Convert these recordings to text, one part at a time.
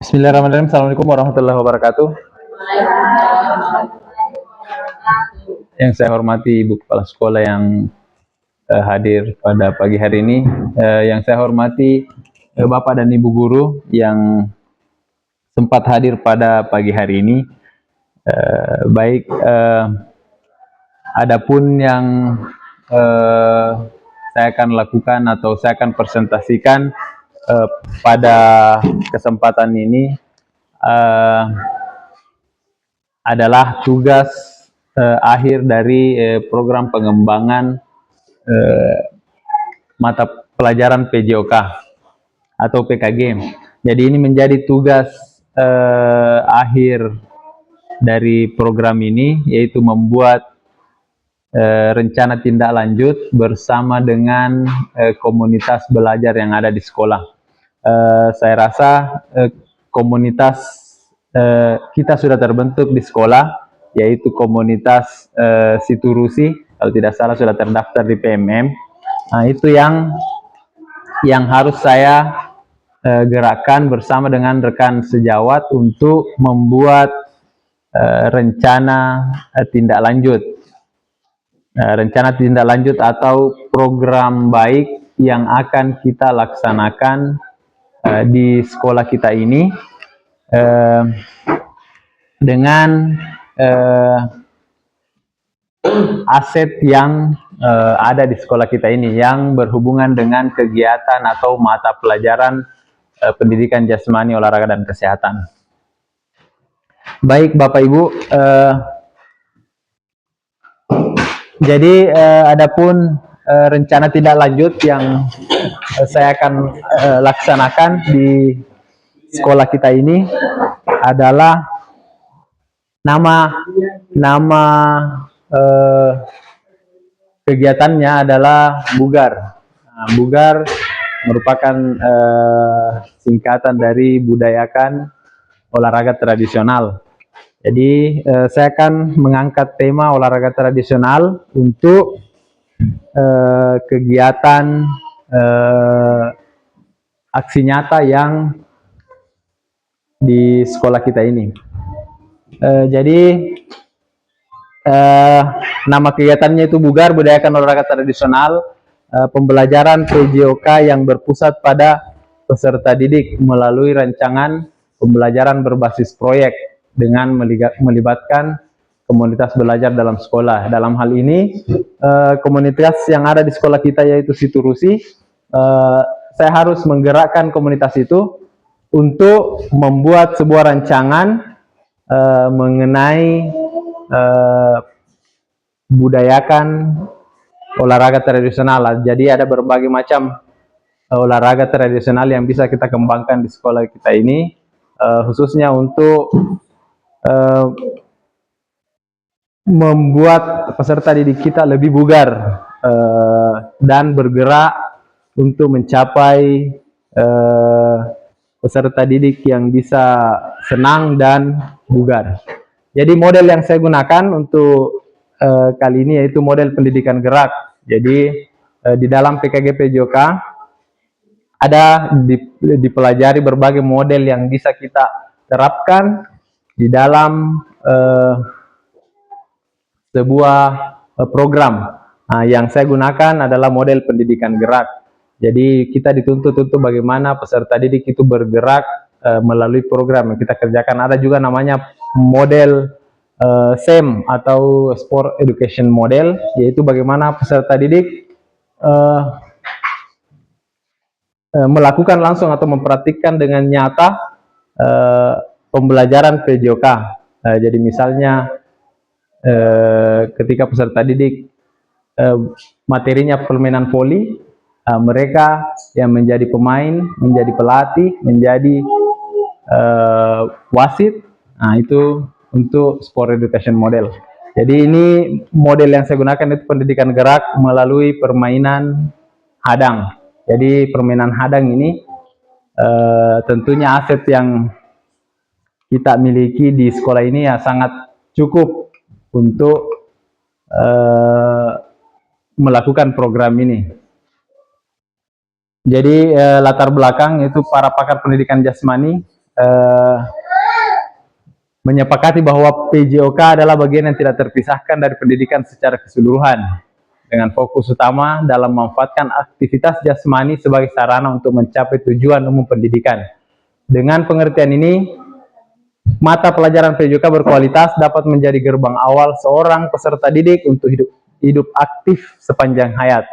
Bismillahirrahmanirrahim. Assalamualaikum warahmatullahi wabarakatuh. Yang saya hormati Ibu Kepala Sekolah yang hadir pada pagi hari ini, yang saya hormati Bapak dan Ibu Guru yang sempat hadir pada pagi hari ini. Adapun yang saya akan lakukan atau saya akan presentasikan pada kesempatan ini adalah tugas akhir dari program pengembangan mata pelajaran PJOK atau PKG. Jadi ini menjadi tugas akhir dari program ini, yaitu membuat rencana tindak lanjut bersama dengan komunitas belajar yang ada di sekolah. Saya rasa komunitas kita sudah terbentuk di sekolah, yaitu komunitas Siturusi, kalau tidak salah sudah terdaftar di PMM. Nah, itu yang harus saya gerakkan bersama dengan rekan sejawat untuk membuat rencana tindak lanjut. Rencana tindak lanjut atau program baik yang akan kita laksanakan di sekolah kita ini dengan aset yang ada di sekolah kita ini yang berhubungan dengan kegiatan atau mata pelajaran pendidikan jasmani, olahraga, dan kesehatan. Baik Bapak Ibu, jadi adapun rencana tindak lanjut yang saya akan laksanakan di sekolah kita ini adalah nama kegiatannya adalah Bugar. Nah, Bugar merupakan singkatan dari budayakan olahraga tradisional. Jadi saya akan mengangkat tema olahraga tradisional untuk kegiatan aksi nyata yang di sekolah kita ini. Jadi nama kegiatannya itu Bugar, budayakan olahraga tradisional, pembelajaran PJOK yang berpusat pada peserta didik melalui rancangan pembelajaran berbasis proyek dengan melibatkan komunitas belajar dalam sekolah. Dalam hal ini, komunitas yang ada di sekolah kita yaitu Siturusi, saya harus menggerakkan komunitas itu untuk membuat sebuah rancangan mengenai budayakan olahraga tradisional. Jadi ada berbagai macam olahraga tradisional yang bisa kita kembangkan di sekolah kita ini, khususnya untuk membuat peserta didik kita lebih bugar dan bergerak untuk mencapai peserta didik yang bisa senang dan bugar. Jadi model yang saya gunakan untuk kali ini yaitu model pendidikan gerak. Jadi di dalam PKG PJOK ada dipelajari berbagai model yang bisa kita terapkan di dalam sebuah program. Nah, yang saya gunakan adalah model pendidikan gerak. Jadi kita dituntut untuk bagaimana peserta didik itu bergerak melalui program yang kita kerjakan. Ada juga namanya model SEM atau Sport Education Model, yaitu bagaimana peserta didik melakukan langsung atau mempraktikkan dengan nyata pembelajaran PJOK. Jadi misalnya ketika peserta didik materinya permainan voli, mereka yang menjadi pemain, menjadi pelatih, menjadi wasit. Nah, itu untuk Sport Education Model. Jadi ini model yang saya gunakan itu pendidikan gerak melalui permainan hadang. Jadi permainan hadang ini tentunya aset yang kita miliki di sekolah ini ya sangat cukup untuk melakukan program ini. Jadi latar belakang itu para pakar pendidikan jasmani eh, menyepakati bahwa PJOK adalah bagian yang tidak terpisahkan dari pendidikan secara keseluruhan, dengan fokus utama dalam memanfaatkan aktivitas jasmani sebagai sarana untuk mencapai tujuan umum pendidikan. Dengan pengertian ini, mata pelajaran PJOK berkualitas dapat menjadi gerbang awal seorang peserta didik untuk hidup aktif sepanjang hayat.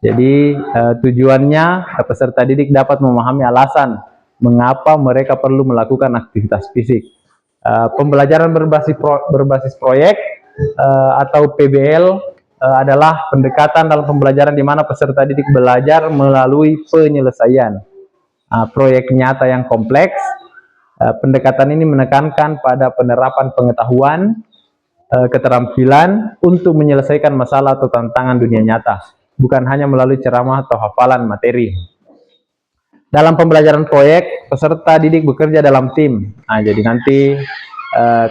Jadi tujuannya peserta didik dapat memahami alasan mengapa mereka perlu melakukan aktivitas fisik. Pembelajaran berbasis proyek atau PBL adalah pendekatan dalam pembelajaran di mana peserta didik belajar melalui penyelesaian proyek nyata yang kompleks. Pendekatan ini menekankan pada penerapan pengetahuan, keterampilan untuk menyelesaikan masalah atau tantangan dunia nyata, bukan hanya melalui ceramah atau hafalan materi. Dalam pembelajaran proyek, peserta didik bekerja dalam tim. Jadi nanti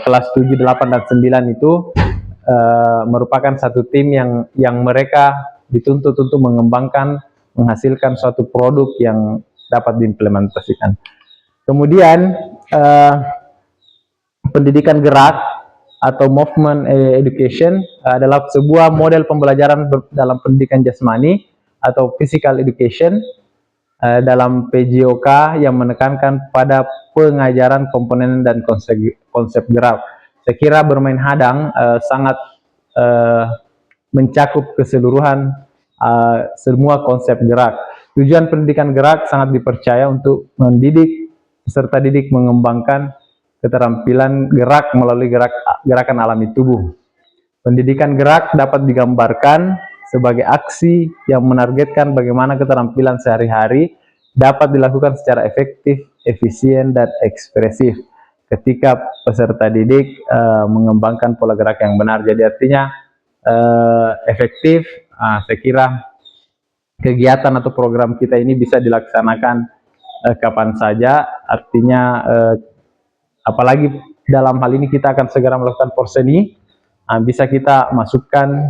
kelas 7, 8, dan 9 itu merupakan satu tim yang mereka dituntut untuk menghasilkan suatu produk yang dapat diimplementasikan. Kemudian pendidikan gerak atau movement education adalah sebuah model pembelajaran dalam pendidikan jasmani atau physical education dalam PJOK yang menekankan pada pengajaran komponen dan konsep gerak. Saya kira bermain hadang sangat mencakup keseluruhan semua konsep gerak. Tujuan pendidikan gerak sangat dipercaya untuk mendidik peserta didik mengembangkan keterampilan gerak melalui gerakan alami tubuh. Pendidikan gerak dapat digambarkan sebagai aksi yang menargetkan bagaimana keterampilan sehari-hari dapat dilakukan secara efektif, efisien, dan ekspresif ketika peserta didik mengembangkan pola gerak yang benar. Jadi artinya efektif, saya kira kegiatan atau program kita ini bisa dilaksanakan kapan saja. Artinya apalagi dalam hal ini kita akan segera melakukan porseni, bisa kita masukkan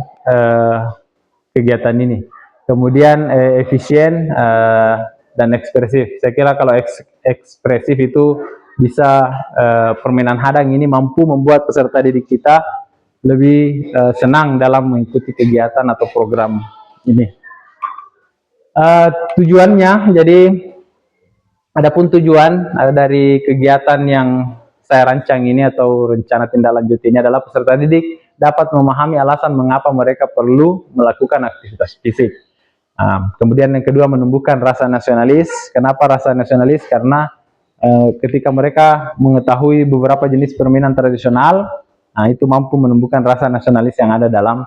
kegiatan ini. Kemudian efisien dan ekspresif. Saya kira kalau ekspresif itu bisa permainan hadang ini mampu membuat peserta didik kita lebih senang dalam mengikuti kegiatan atau program ini. Tujuannya, jadi adapun tujuan dari kegiatan yang saya rancang ini atau rencana tindak lanjut ini adalah peserta didik dapat memahami alasan mengapa mereka perlu melakukan aktivitas fisik. Kemudian yang kedua, menumbuhkan rasa nasionalis. Kenapa rasa nasionalis? Karena ketika mereka mengetahui beberapa jenis permainan tradisional, itu mampu menumbuhkan rasa nasionalis yang ada dalam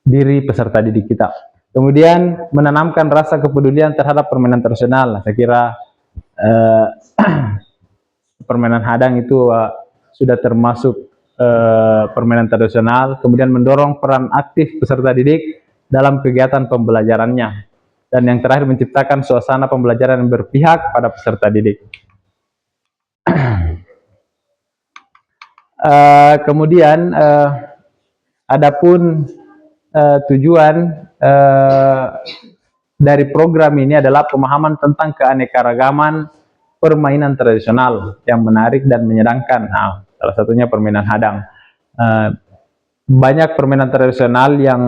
diri peserta didik kita. Kemudian menanamkan rasa kepedulian terhadap permainan tradisional. Saya kira permainan hadang itu sudah termasuk permainan tradisional. Kemudian mendorong peran aktif peserta didik dalam kegiatan pembelajarannya. Dan yang terakhir, menciptakan suasana pembelajaran yang berpihak pada peserta didik. Kemudian adapun tujuan dari program ini adalah pemahaman tentang keanekaragaman permainan tradisional yang menarik dan menyenangkan. Salah satunya permainan hadang. Banyak permainan tradisional yang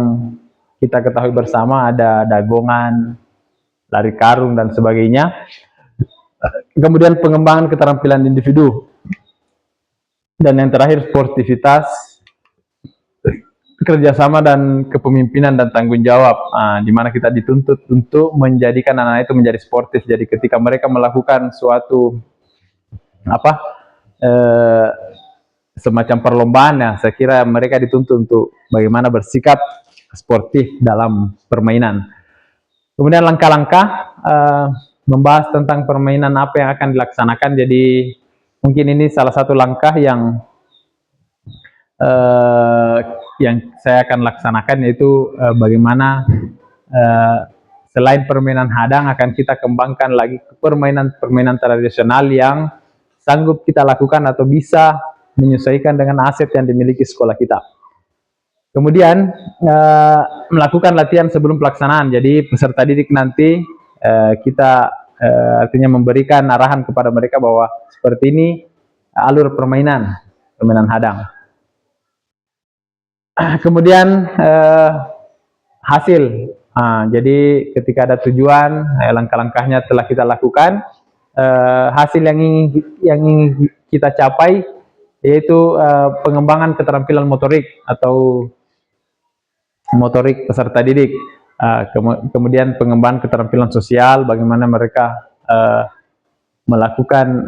kita ketahui bersama, ada dagongan, lari karung, dan sebagainya. Kemudian pengembangan keterampilan individu. Dan yang terakhir, sportivitas, kerjasama, dan kepemimpinan dan tanggung jawab, di mana kita dituntut untuk menjadikan anak-anak itu menjadi sportif. Jadi ketika mereka melakukan suatu semacam perlombaan, saya kira mereka dituntut untuk bagaimana bersikap sportif dalam permainan. Kemudian langkah-langkah membahas tentang permainan apa yang akan dilaksanakan. Jadi mungkin ini salah satu langkah yang saya akan laksanakan, yaitu bagaimana selain permainan hadang akan kita kembangkan lagi permainan tradisional yang sanggup kita lakukan atau bisa menyesuaikan dengan aset yang dimiliki sekolah kita. Kemudian melakukan latihan sebelum pelaksanaan. Jadi peserta didik nanti kita artinya memberikan arahan kepada mereka bahwa seperti ini alur permainan hadang. Kemudian hasil. Jadi ketika ada tujuan, langkah-langkahnya telah kita lakukan. Hasil yang ingin kita capai yaitu pengembangan keterampilan motorik atau motorik peserta didik. Kemudian pengembangan keterampilan sosial, bagaimana mereka melakukan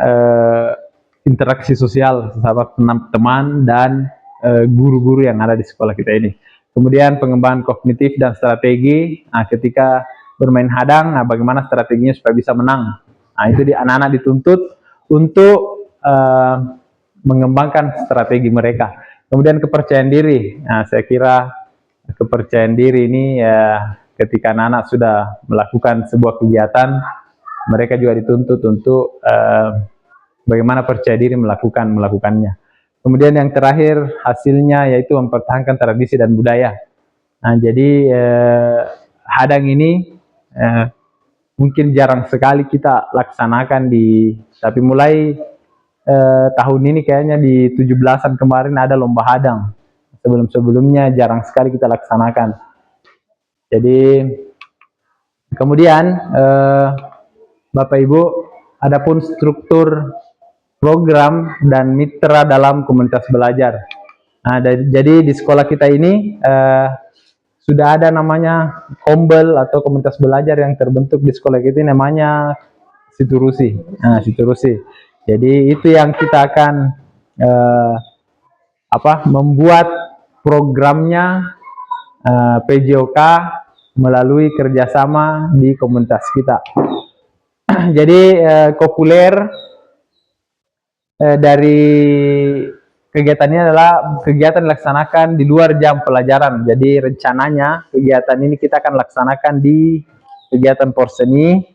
interaksi sosial sama teman dan guru-guru yang ada di sekolah kita ini. Kemudian pengembangan kognitif dan strategi. Ketika bermain hadang, bagaimana strateginya supaya bisa menang. Itu anak-anak dituntut untuk mengembangkan strategi mereka. Kemudian kepercayaan diri. Saya kira kepercayaan diri ini ketika anak-anak sudah melakukan sebuah kegiatan, mereka juga dituntut untuk bagaimana percaya diri melakukannya. Kemudian yang terakhir hasilnya yaitu mempertahankan tradisi dan budaya. Jadi hadang ini mungkin jarang sekali kita laksanakan tapi mulai tahun ini kayaknya di 17-an kemarin ada lomba hadang. Sebelum-sebelumnya jarang sekali kita laksanakan. Jadi kemudian Bapak Ibu, adapun struktur program dan mitra dalam komunitas belajar. Jadi di sekolah kita ini sudah ada namanya kombel atau komunitas belajar yang terbentuk di sekolah kita, namanya Siturusi. Siturusi. Jadi itu yang kita akan membuat programnya PJOK melalui kerjasama di komunitas kita. Jadi populer dari kegiatan ini adalah kegiatan dilaksanakan di luar jam pelajaran. Jadi rencananya kegiatan ini kita akan laksanakan di kegiatan porseni.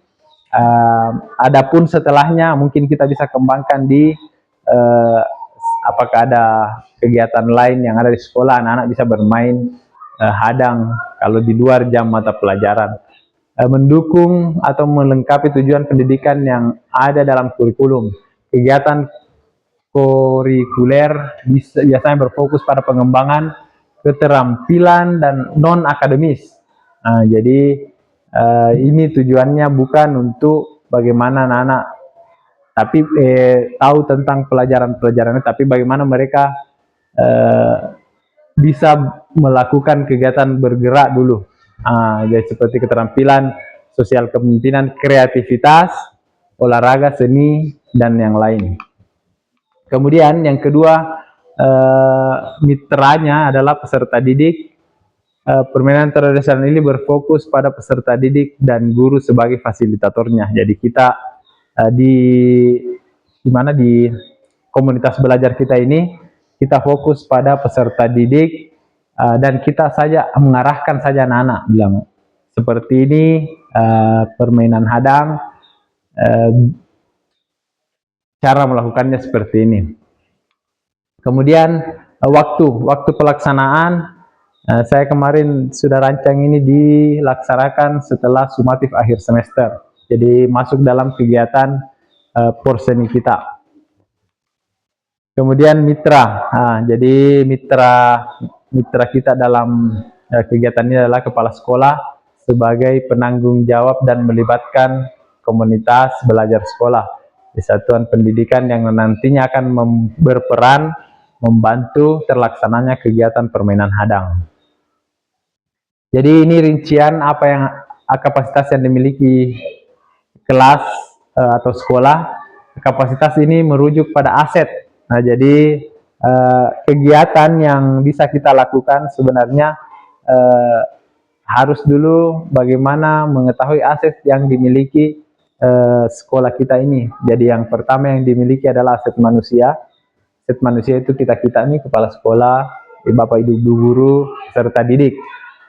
Adapun setelahnya mungkin kita bisa kembangkan di apakah ada kegiatan lain yang ada di sekolah, anak-anak bisa bermain hadang kalau di luar jam mata pelajaran. Mendukung atau melengkapi tujuan pendidikan yang ada dalam kurikulum. Kegiatan kurikuler biasanya berfokus pada pengembangan keterampilan dan non-akademis. Jadi ini tujuannya bukan untuk bagaimana anak-anak tapi tahu tentang pelajaran-pelajarannya, tapi bagaimana mereka bisa melakukan kegiatan bergerak dulu. Jadi seperti keterampilan sosial kepemimpinan, kreativitas, olahraga, seni, dan yang lain. Kemudian yang kedua, mitranya adalah peserta didik. Permainan tradisional ini berfokus pada peserta didik dan guru sebagai fasilitatornya. Jadi kita di komunitas belajar kita ini, kita fokus pada peserta didik dan kita saja mengarahkan saja anak-anak, bilang seperti ini permainan hadang, cara melakukannya seperti ini. Kemudian waktu pelaksanaan, saya kemarin sudah rancang ini dilaksanakan setelah sumatif akhir semester. Jadi masuk dalam kegiatan porseni kita. Kemudian mitra. Jadi mitra kita dalam kegiatan ini adalah kepala sekolah sebagai penanggung jawab dan melibatkan komunitas belajar sekolah di satuan pendidikan yang nantinya akan berperan membantu terlaksananya kegiatan permainan hadang. Jadi ini rincian kapasitas yang dimiliki kelas atau sekolah. Kapasitas ini merujuk pada aset. Jadi kegiatan yang bisa kita lakukan sebenarnya harus dulu bagaimana mengetahui aset yang dimiliki sekolah kita ini. Jadi yang pertama yang dimiliki adalah aset manusia. Aset manusia itu kita ini kepala sekolah, bapak ibu guru, serta didik.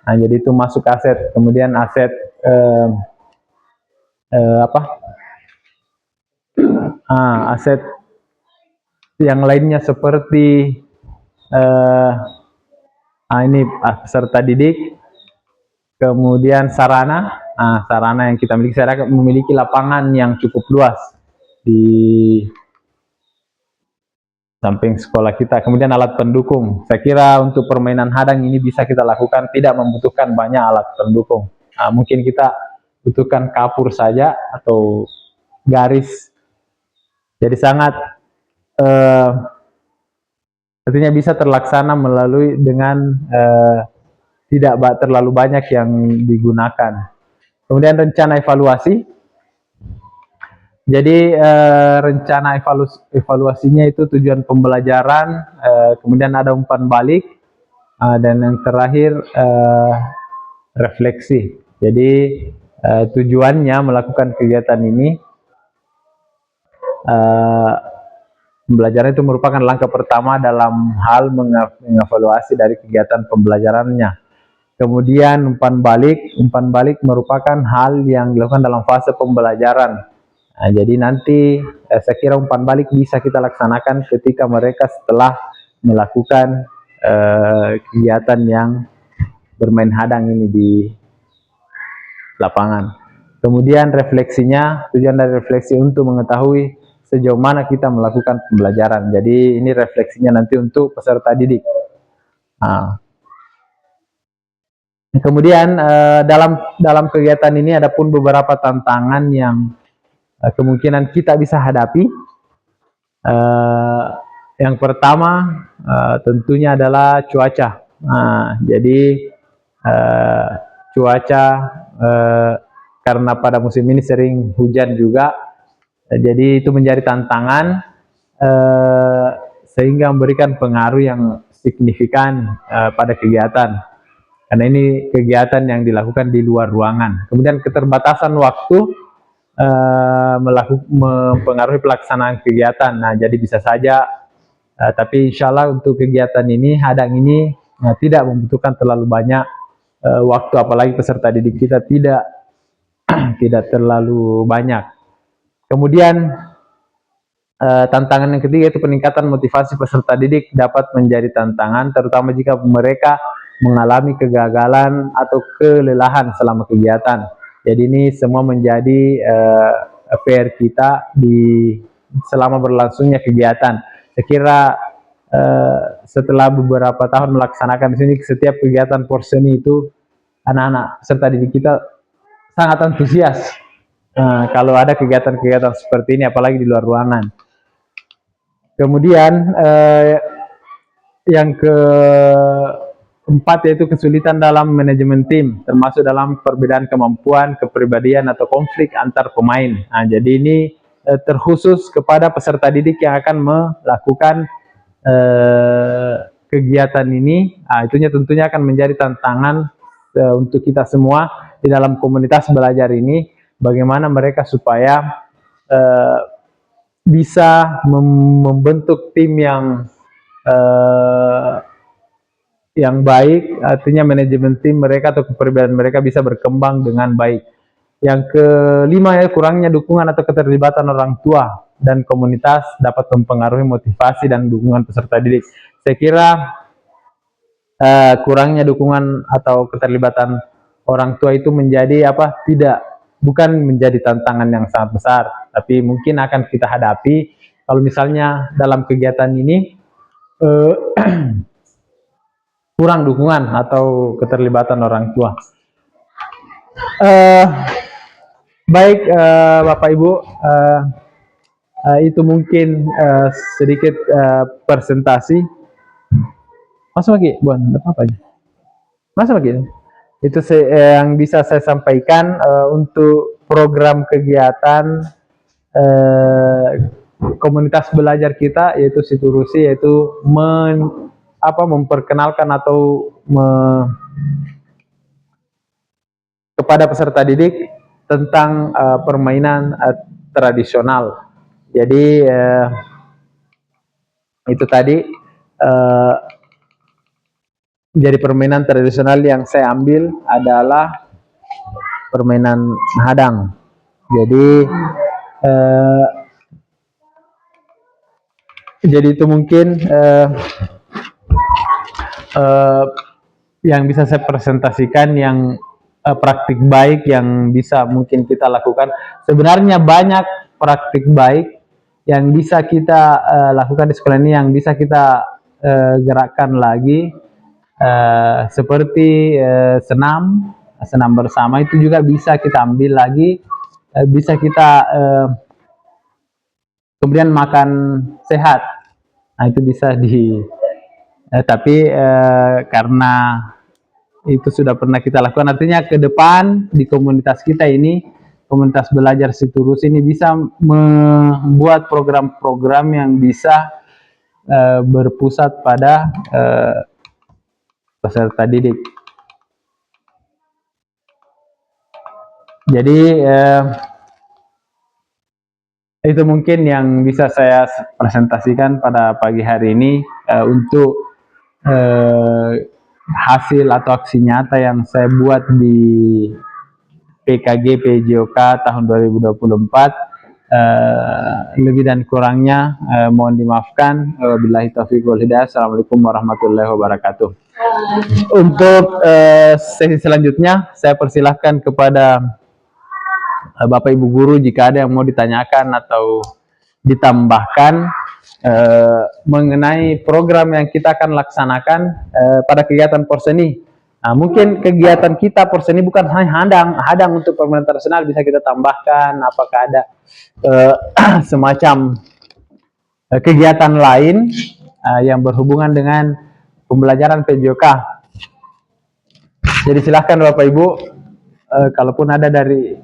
Jadi itu masuk aset. Kemudian aset aset yang lainnya seperti ini peserta didik, kemudian sarana, sarana yang kita miliki. Saya memiliki lapangan yang cukup luas di samping sekolah kita. Kemudian alat pendukung. Saya kira untuk permainan hadang ini bisa kita lakukan, tidak membutuhkan banyak alat pendukung. Mungkin kita butuhkan kapur saja atau garis. Jadi sangat artinya bisa terlaksana melalui dengan tidak terlalu banyak yang digunakan. Kemudian rencana evaluasi. Jadi rencana evaluasinya itu tujuan pembelajaran, kemudian ada umpan balik, dan yang terakhir refleksi. Jadi tujuannya melakukan kegiatan ini, pembelajaran itu merupakan langkah pertama dalam hal mengevaluasi dari kegiatan pembelajarannya. Kemudian umpan balik merupakan hal yang dilakukan dalam fase pembelajaran. Jadi nanti saya kira umpan balik bisa kita laksanakan ketika mereka setelah melakukan kegiatan yang bermain hadang ini di lapangan. Kemudian refleksinya, tujuan dari refleksi untuk mengetahui sejauh mana kita melakukan pembelajaran. Jadi ini refleksinya nanti untuk peserta didik. Kemudian dalam kegiatan ini ada pun beberapa tantangan yang kemungkinan kita bisa hadapi. Yang pertama tentunya adalah cuaca. Jadi cuaca karena pada musim ini sering hujan juga, jadi itu menjadi tantangan sehingga memberikan pengaruh yang signifikan pada kegiatan, karena ini kegiatan yang dilakukan di luar ruangan. Kemudian keterbatasan waktu mempengaruhi pelaksanaan kegiatan. Jadi bisa saja, tapi insya Allah untuk kegiatan ini, hadang ini tidak membutuhkan terlalu banyak waktu, apalagi peserta didik kita tidak terlalu banyak. Kemudian tantangan yang ketiga itu peningkatan motivasi peserta didik dapat menjadi tantangan, terutama jika mereka mengalami kegagalan atau kelelahan selama kegiatan. Jadi ini semua menjadi PR kita selama berlangsungnya kegiatan. Saya kira setelah beberapa tahun melaksanakan di sini, setiap kegiatan porseni itu anak-anak peserta didik kita sangat antusias kalau ada kegiatan-kegiatan seperti ini, apalagi di luar ruangan. Kemudian yang keempat yaitu kesulitan dalam manajemen tim, termasuk dalam perbedaan kemampuan, kepribadian atau konflik antar pemain. Jadi ini terkhusus kepada peserta didik yang akan melakukan kegiatan ini. Itunya tentunya akan menjadi tantangan untuk kita semua di dalam komunitas belajar ini, bagaimana mereka supaya bisa membentuk tim yang baik, artinya manajemen tim mereka atau kepribadian mereka bisa berkembang dengan baik. Yang kelima ya, kurangnya dukungan atau keterlibatan orang tua dan komunitas dapat mempengaruhi motivasi dan dukungan peserta didik. Saya kira kurangnya dukungan atau keterlibatan orang tua itu menjadi bukan menjadi tantangan yang sangat besar, tapi mungkin akan kita hadapi kalau misalnya dalam kegiatan ini kurang dukungan atau keterlibatan orang tua. Baik Bapak Ibu, itu mungkin sedikit presentasi. Masuk lagi, Buan, apa aja? Masuk lagi. Itu yang bisa saya sampaikan untuk program kegiatan komunitas belajar kita, yaitu Siturusi, yaitu memperkenalkan atau kepada peserta didik tentang permainan tradisional. Jadi itu tadi jadi permainan tradisional yang saya ambil adalah permainan hadang. Jadi itu mungkin yang bisa saya presentasikan yang praktik baik yang bisa mungkin kita lakukan. Sebenarnya banyak praktik baik yang bisa kita lakukan di sekolah ini, yang bisa kita gerakkan lagi, seperti senam bersama itu juga bisa kita ambil lagi, bisa kita kemudian makan sehat. Nah, itu bisa tapi karena itu sudah pernah kita lakukan, artinya ke depan di komunitas kita ini, komunitas belajar Siturus ini bisa membuat program-program yang bisa berpusat pada peserta didik. Jadi itu mungkin yang bisa saya presentasikan pada pagi hari ini untuk hasil atau aksi nyata yang saya buat di PKG PJOK tahun 2024. Lebih dan kurangnya mohon dimaafkan. Wabillahi taufiq wal hidayah. Assalamualaikum warahmatullahi wabarakatuh. Untuk sesi selanjutnya saya persilahkan kepada Bapak Ibu guru jika ada yang mau ditanyakan atau ditambahkan mengenai program yang kita akan laksanakan pada kegiatan Porseni. Nah, mungkin kegiatan kita Porseni bukan hanya hadang untuk pemerintah nasional, bisa kita tambahkan apakah ada semacam kegiatan lain yang berhubungan dengan pembelajaran PJOK. Jadi silahkan Bapak Ibu, kalaupun ada dari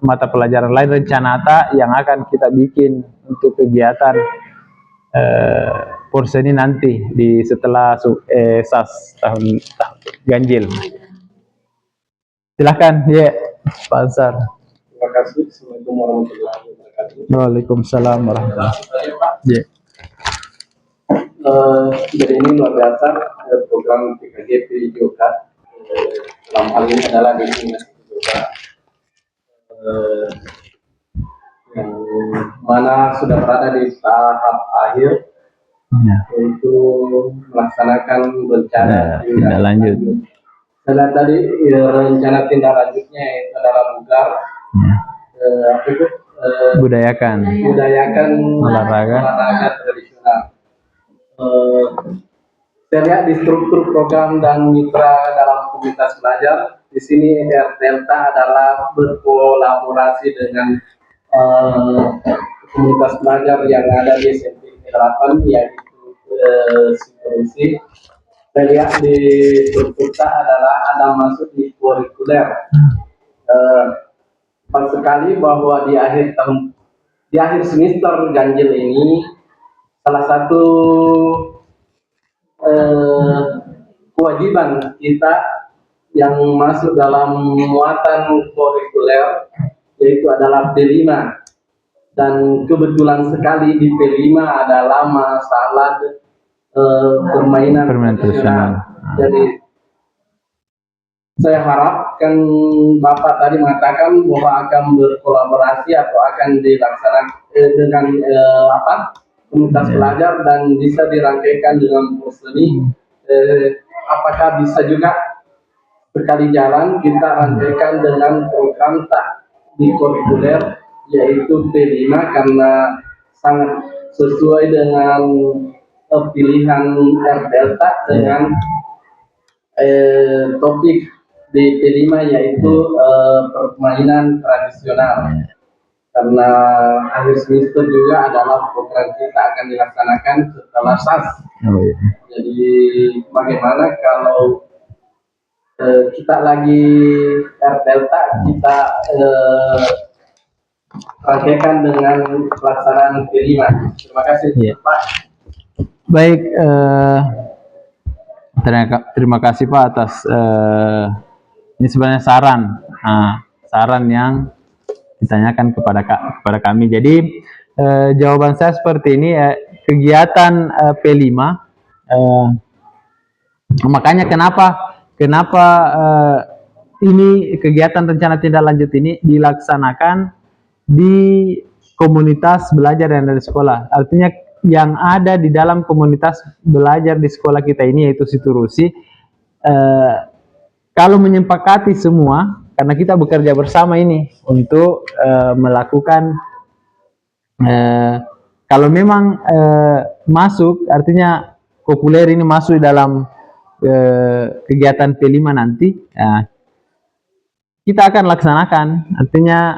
mata pelajaran lain, rencana yang akan kita bikin untuk kegiatan Porseni nanti di setelah SAS tahun ganjil. Silahkan ya Pak Ansar. Terima kasih. Assalamualaikum warahmatullahi wabarakatuh. Waalaikumsalam warahmatullahi wabarakatuh. Ya. Jadi ini luar biasa program PKG PJOK. Dalam hal ini adalah destinasi PJOK yang mana sudah berada di tahap akhir, yaitu melaksanakan rencana tindak lanjut. Setelah tadi rencana tindak lanjutnya itu adalah bugar, budayakan olahraga tradisional. Saya lihat di struktur program dan mitra dalam komunitas belajar, di sini Delta adalah berkolaborasi dengan komunitas belajar yang ada di SMP 8, yaitu Siturus. Saya lihat di struktur adalah ada masuk di kurikuler. Pas sekali bahwa di akhir semester ganjil ini, salah satu kewajiban kita yang masuk dalam muatan kurikuler yaitu adalah P5, dan kebetulan sekali di P5 adalah masalah permainan tradisional. Jadi saya harapkan Bapak tadi mengatakan bahwa akan berkolaborasi atau akan dilaksanakan dengan komunitas belajar dan bisa dirangkaikan dengan Porseni. Apakah bisa juga sekali jalan kita rangkaikan dengan program tak di kurikuler yaitu P5, karena sangat sesuai dengan pilihan Delta dengan topik di P5 yaitu permainan tradisional, karena akhir semester juga adalah program kita akan dilaksanakan setelah SAS. Jadi bagaimana kalau kita lagi Delta kita rangkaikan dengan pelaksanaan P5. Terima kasih Pak. Baik, terima kasih Pak atas ini sebenarnya saran yang ditanyakan kepada kami. Jadi jawaban saya seperti ini, kegiatan P5 makanya kenapa ini kegiatan rencana tindak lanjut ini dilaksanakan di komunitas belajar yang dari sekolah. Artinya yang ada di dalam komunitas belajar di sekolah kita ini yaitu Siturusi, kalau menyepakati semua karena kita bekerja bersama ini untuk melakukan kalau memang masuk, artinya populer ini masuk dalam kegiatan P5 nanti, kita akan laksanakan, artinya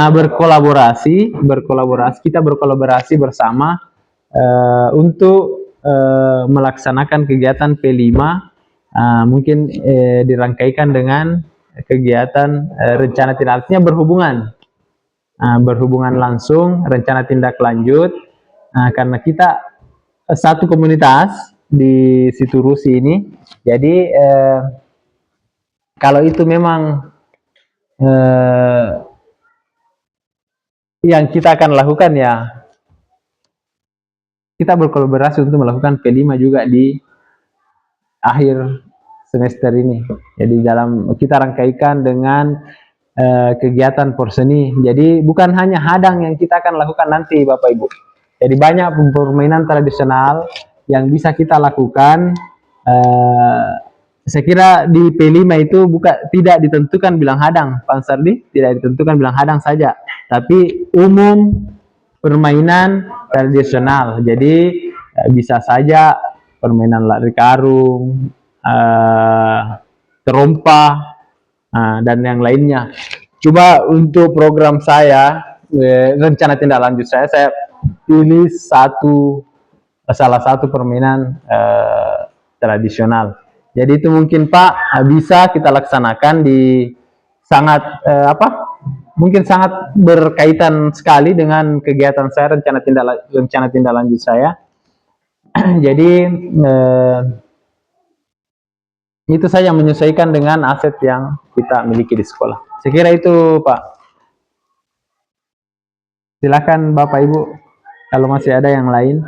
berkolaborasi, kita berkolaborasi bersama untuk melaksanakan kegiatan P5, mungkin dirangkaikan dengan kegiatan rencana tindak, artinya berhubungan langsung, rencana tindak lanjut, karena kita satu komunitas di Siturusi ini, jadi kalau itu memang yang kita akan lakukan, ya kita berkolaborasi untuk melakukan P5 juga di akhir semester ini. Jadi kita rangkaikan dengan kegiatan porseni. Jadi bukan hanya hadang yang kita akan lakukan nanti, Bapak Ibu. Jadi banyak permainan tradisional yang bisa kita lakukan. Saya kira di P5 itu tidak ditentukan bilang hadang, Pak Sardi, tidak ditentukan bilang hadang saja, tapi umum permainan tradisional. Jadi bisa saja permainan lari karung, terompa, dan yang lainnya. Coba untuk program saya, rencana tindak lanjut saya pilih salah satu permainan tradisional. Jadi itu mungkin Pak bisa kita laksanakan di mungkin sangat berkaitan sekali dengan kegiatan saya, rencana tindak lanjut saya. Jadi itu saja, menyesuaikan dengan aset yang kita miliki di sekolah. Saya kira itu Pak. Silakan Bapak Ibu kalau masih ada yang lain.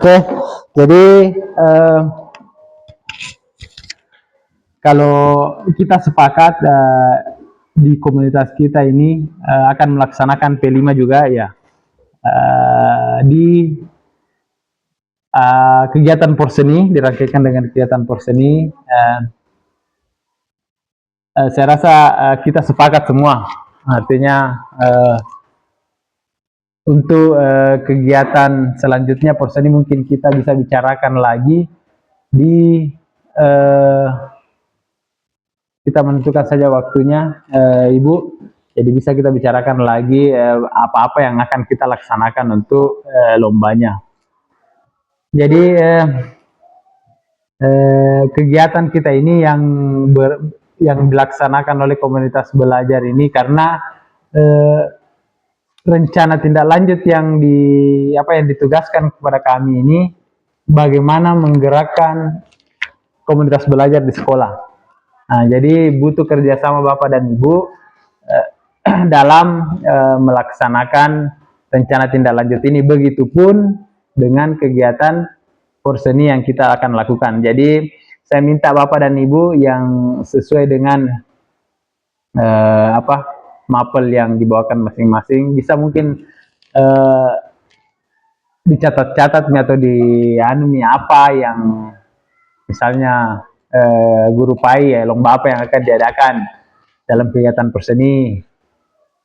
Oke, jadi kalau kita sepakat di komunitas kita ini akan melaksanakan P5 juga, ya, di kegiatan porseni, dirangkaikan dengan kegiatan porseni. Saya rasa kita sepakat semua, artinya untuk kegiatan selanjutnya porseni mungkin kita bisa bicarakan lagi di kita menentukan saja waktunya, Ibu. Jadi bisa kita bicarakan lagi apa-apa yang akan kita laksanakan untuk lombanya. Jadi kegiatan kita ini yang dilaksanakan oleh komunitas belajar ini karena rencana tindak lanjut yang ditugaskan kepada kami ini bagaimana menggerakkan komunitas belajar di sekolah. Nah, jadi butuh kerjasama Bapak dan Ibu dalam melaksanakan rencana tindak lanjut ini. Begitupun dengan kegiatan porseni yang kita akan lakukan. Jadi saya minta Bapak dan Ibu yang sesuai dengan mapel yang dibawakan masing-masing bisa mungkin dicatat-catat atau apa yang misalnya guru PAI, lomba apa yang akan diadakan dalam kegiatan porseni,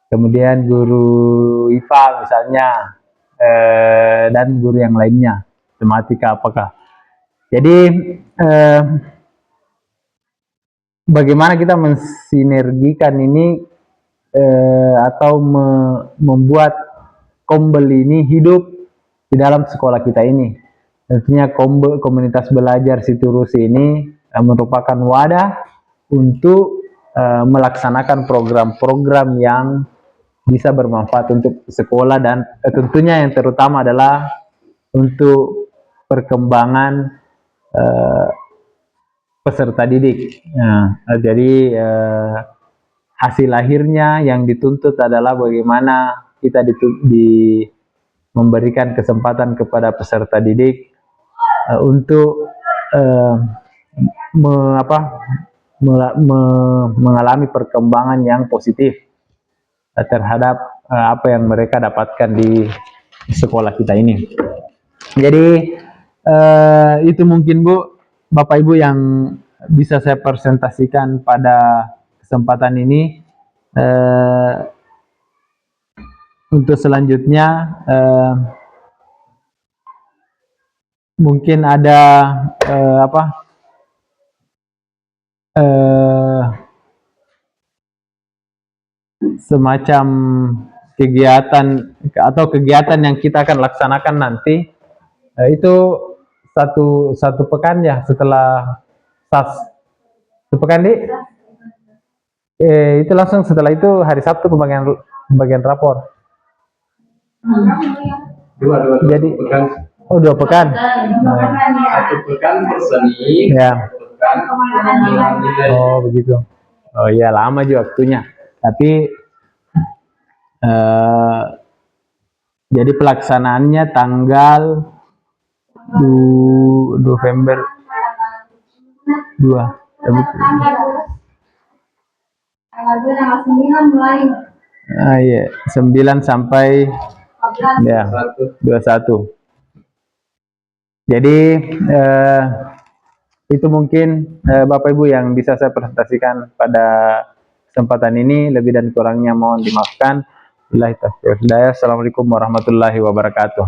kemudian guru IPA misalnya, dan guru yang lainnya, matematika apakah. Jadi bagaimana kita mensinergikan ini atau membuat kombel ini hidup di dalam sekolah kita ini. Tentunya komunitas belajar Siturusi ini merupakan wadah untuk melaksanakan program-program yang bisa bermanfaat untuk sekolah dan tentunya yang terutama adalah untuk perkembangan peserta didik. Nah, jadi hasil akhirnya yang dituntut adalah bagaimana kita memberikan kesempatan kepada peserta didik untuk mengalami perkembangan yang positif terhadap apa yang mereka dapatkan di sekolah kita ini. Jadi itu mungkin Bu, Bapak Ibu yang bisa saya presentasikan pada kesempatan ini. Untuk selanjutnya mungkin ada semacam kegiatan atau kegiatan yang kita akan laksanakan nanti, itu satu pekan ya setelah SAS. Sepekan di itu langsung setelah itu hari Sabtu pembagian rapor. Jadi pekan. Oh, 2 pekan. Satu pekan berseni, Ya. pekan nilai. Oh, begitu. Oh iya, lama juga waktunya. Tapi jadi pelaksanaannya tanggal November 2. Tanggal 9 mulai. Iya, 9 sampai ya 21. Jadi itu mungkin Bapak Ibu yang bisa saya presentasikan pada kesempatan ini. Lebih dan kurangnya mohon dimaafkan. Billahi taufiq wal hidayah. Assalamualaikum warahmatullahi wabarakatuh.